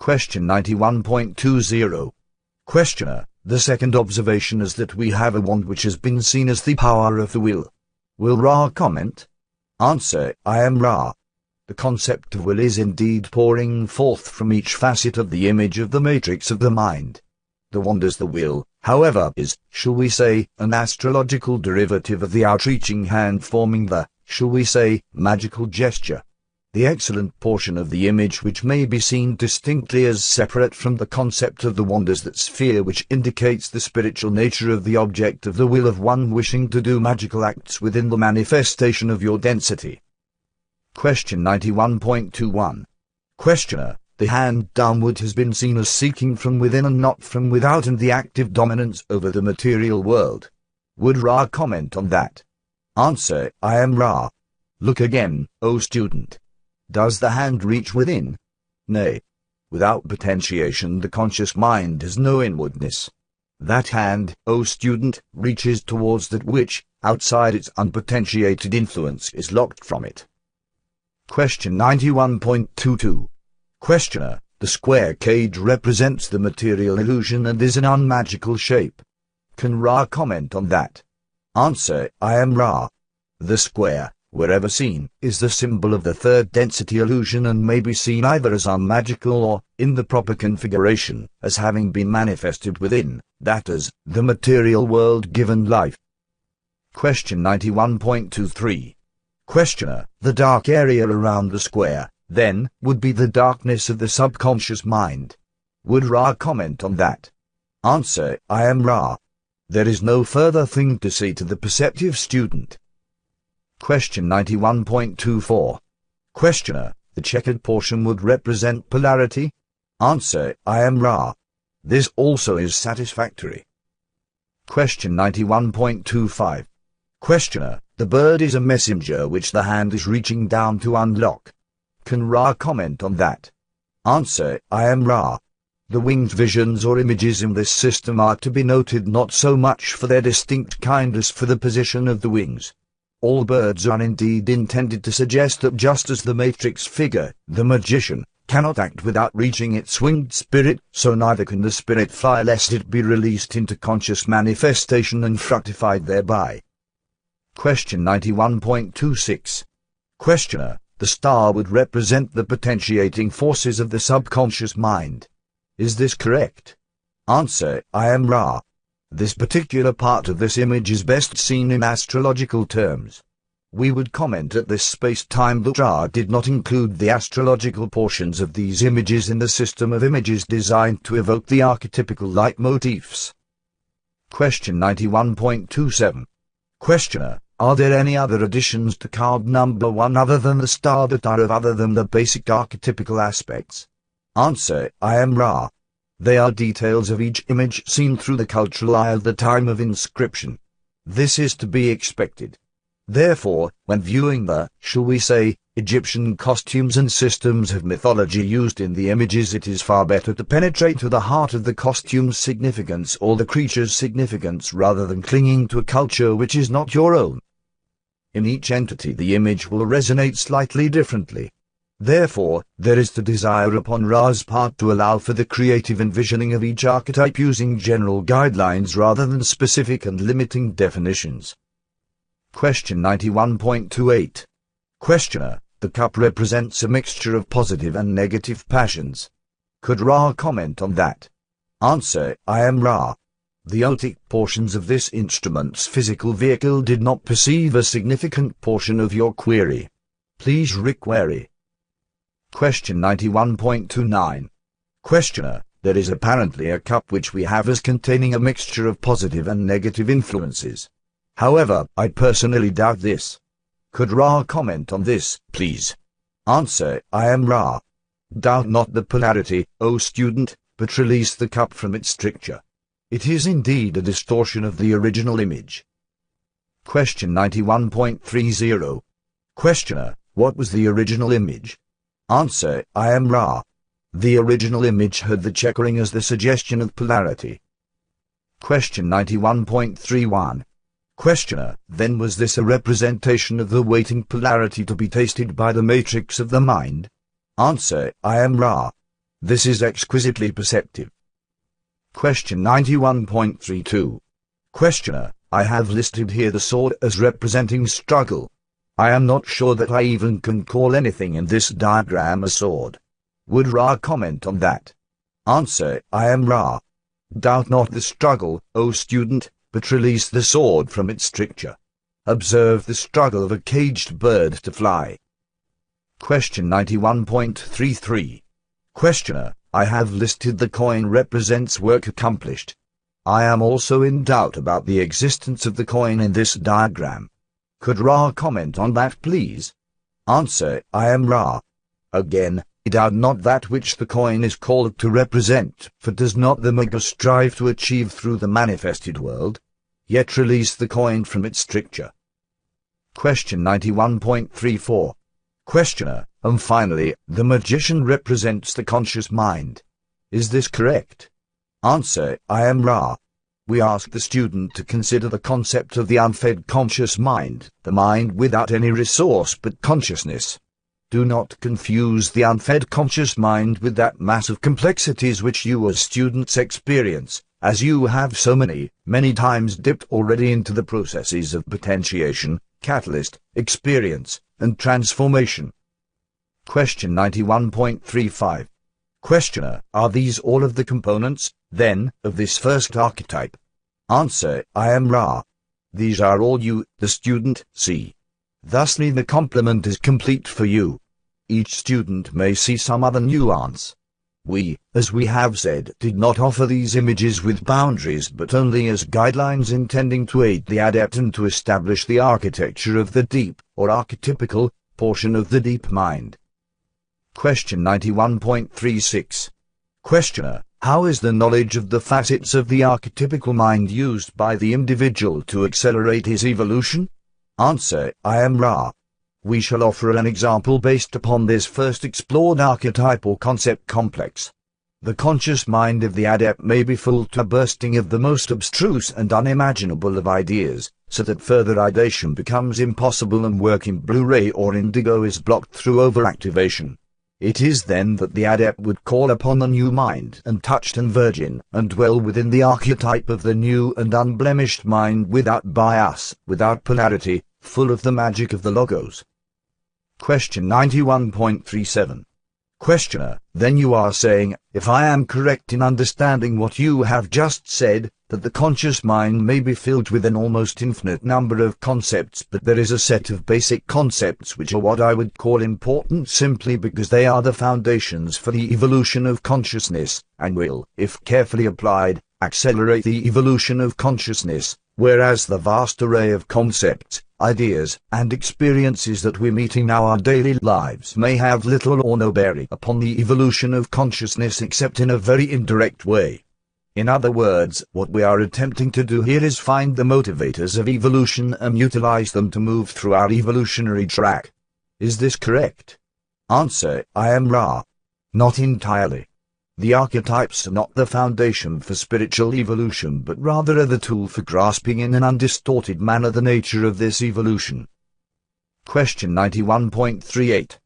Question 91.20. Questioner, the second observation is that we have a wand which has been seen as the power of the will. Will Ra comment? Answer, I am Ra. The concept of will is indeed pouring forth from each facet of the image of the matrix of the mind. The wand as the will, however, is, shall we say, an astrological derivative of the outreaching hand forming the, shall we say, magical gesture. The excellent portion of the image which may be seen distinctly as separate from the concept of the wand is that sphere which indicates the spiritual nature of the object of the will of one wishing to do magical acts within the manifestation of your density. Question 91.21. Questioner, the hand downward has been seen as seeking from within and not from without and the active dominance over the material world. Would Ra comment on that? Answer, I am Ra. Look again, O student. Does the hand reach within? Nay. Without potentiation the conscious mind has no inwardness. That hand, O student, reaches towards that which, outside its unpotentiated influence, is locked from it. Question 91.22. Questioner, the square cage represents the material illusion and is an unmagical shape. Can Ra comment on that? Answer, I am Ra. The square, wherever seen, is the symbol of the third density illusion and may be seen either as unmagical or, in the proper configuration, as having been manifested within, that is, the material world given life. Question 91.23. Questioner, the dark area around the square, then, would be the darkness of the subconscious mind. Would Ra comment on that? Answer, I am Ra. There is no further thing to say to the perceptive student. Question 91.24. Questioner, the checkered portion would represent polarity? Answer, I am Ra. This also is satisfactory. Question 91.25. Questioner, the bird is a messenger which the hand is reaching down to unlock. Can Ra comment on that? Answer, I am Ra. The winged visions or images in this system are to be noted not so much for their distinct kind as for the position of the wings. All birds are indeed intended to suggest that just as the matrix figure, the magician, cannot act without reaching its winged spirit, so neither can the spirit fly lest it be released into conscious manifestation and fructified thereby. Question 91.26. Questioner, the star would represent the potentiating forces of the subconscious mind. Is this correct? Answer, I am Ra. This particular part of this image is best seen in astrological terms. We would comment at this space-time that Ra did not include the astrological portions of these images in the system of images designed to evoke the archetypical leitmotifs. Question 91.27. Questioner, are there any other additions to card number 1 other than the star that are of other than the basic archetypical aspects? Answer, I am Ra. They are details of each image seen through the cultural eye at the time of inscription. This is to be expected. Therefore, when viewing the, shall we say, Egyptian costumes and systems of mythology used in the images, it is far better to penetrate to the heart of the costume's significance or the creature's significance rather than clinging to a culture which is not your own. In each entity the image will resonate slightly differently. Therefore, there is to desire upon Ra's part to allow for the creative envisioning of each archetype using general guidelines rather than specific and limiting definitions. Question 91.28. Questioner, the cup represents a mixture of positive and negative passions. Could Ra comment on that? Answer, I am Ra. The otic portions of this instrument's physical vehicle did not perceive a significant portion of your query. Please re-query. Question 91.29. Questioner, there is apparently a cup which we have as containing a mixture of positive and negative influences. However, I personally doubt this. Could Ra comment on this, please? Answer, I am Ra. Doubt not the polarity, O student, but release the cup from its stricture. It is indeed a distortion of the original image. Question 91.30. Questioner, what was the original image? Answer, I am Ra. The original image had the checkering as the suggestion of polarity. Question 91.31. Questioner, then was this a representation of the waiting polarity to be tasted by the matrix of the mind? Answer, I am Ra. This is exquisitely perceptive. Question 91.32. Questioner, I have listed here the sword as representing struggle. I am not sure that I even can call anything in this diagram a sword. Would Ra comment on that? Answer, I am Ra. Doubt not the struggle, O student, but release the sword from its stricture. Observe the struggle of a caged bird to fly. Question 91.33. Questioner, I have listed the coin represents work accomplished. I am also in doubt about the existence of the coin in this diagram. Could Ra comment on that, please? Answer, I am Ra. Again, doubt not that which the coin is called to represent, for does not the Maga strive to achieve through the manifested world? Yet release the coin from its stricture. Question 91.34. Questioner, and finally, the magician represents the conscious mind. Is this correct? Answer, I am Ra. We ask the student to consider the concept of the unfed conscious mind, the mind without any resource but consciousness. Do not confuse the unfed conscious mind with that mass of complexities which you as students experience, as you have so many times dipped already into the processes of potentiation, catalyst, experience, and transformation. Question 91.35. Questioner, are these all of the components, then, of this first archetype? Answer, I am Ra. These are all you, the student, see. Thusly the complement is complete for you. Each student may see some other nuance. We, as we have said, did not offer these images with boundaries but only as guidelines intending to aid the adept and to establish the architecture of the deep, or archetypical, portion of the deep mind. Question 91.36. Questioner, how is the knowledge of the facets of the archetypical mind used by the individual to accelerate his evolution? Answer, I am Ra. We shall offer an example based upon this first explored archetype or concept complex. The conscious mind of the adept may be full to bursting of the most abstruse and unimaginable of ideas, so that further idation becomes impossible and work in Blu-ray or indigo is blocked through overactivation. It is then that the adept would call upon the new mind, untouched and virgin, and dwell within the archetype of the new and unblemished mind without bias, without polarity, full of the magic of the Logos. Question 91.37. Questioner, then you are saying, if I am correct in understanding what you have just said, that the conscious mind may be filled with an almost infinite number of concepts, but there is a set of basic concepts which are what I would call important simply because they are the foundations for the evolution of consciousness, and will, if carefully applied, accelerate the evolution of consciousness, whereas the vast array of concepts, ideas, and experiences that we meet in our daily lives may have little or no bearing upon the evolution of consciousness except in a very indirect way. In other words, what we are attempting to do here is find the motivators of evolution and utilize them to move through our evolutionary track. Is this correct? Answer, I am Ra. Not entirely. The archetypes are not the foundation for spiritual evolution but rather are the tool for grasping in an undistorted manner the nature of this evolution. Question 91.38.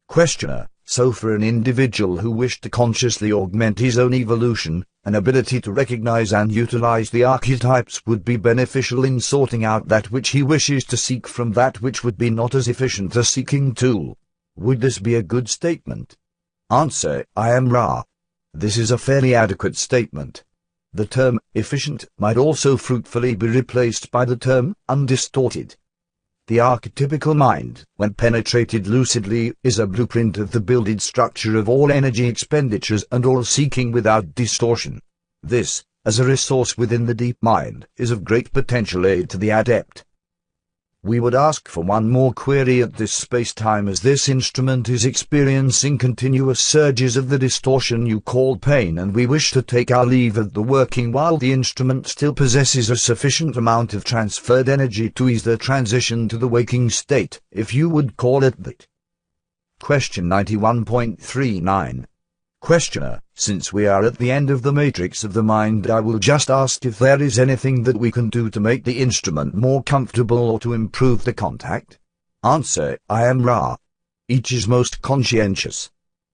Questioner, so for an individual who wished to consciously augment his own evolution, an ability to recognize and utilize the archetypes would be beneficial in sorting out that which he wishes to seek from that which would be not as efficient a seeking tool. Would this be a good statement? Answer, I am Ra. This is a fairly adequate statement. The term efficient might also fruitfully be replaced by the term undistorted. The archetypical mind, when penetrated lucidly, is a blueprint of the builded structure of all energy expenditures and all seeking without distortion. This, as a resource within the deep mind, is of great potential aid to the adept. We would ask for one more query at this space-time as this instrument is experiencing continuous surges of the distortion you call pain, and we wish to take our leave of the working while the instrument still possesses a sufficient amount of transferred energy to ease the transition to the waking state, if you would call it that. Question 91.39. Questioner, since we are at the end of the matrix of the mind, I will just ask if there is anything that we can do to make the instrument more comfortable or to improve the contact. Answer, I am Ra. Each is most conscientious.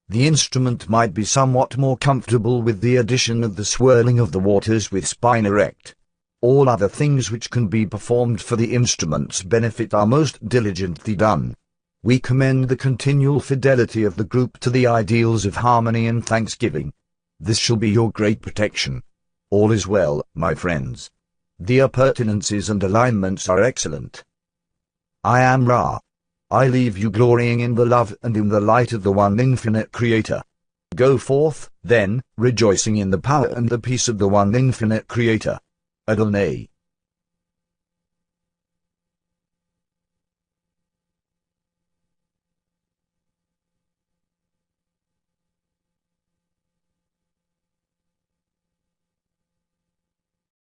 The instrument might be somewhat more comfortable with the addition of the swirling of the waters with spine erect. All other things which can be performed for the instrument's benefit are most diligently done. We commend the continual fidelity of the group to the ideals of harmony and thanksgiving. This shall be your great protection. All is well, my friends. The appurtenances and alignments are excellent. I am Ra. I leave you glorying in the love and in the light of the one infinite Creator. Go forth, then, rejoicing in the power and the peace of the one infinite Creator. Adonai.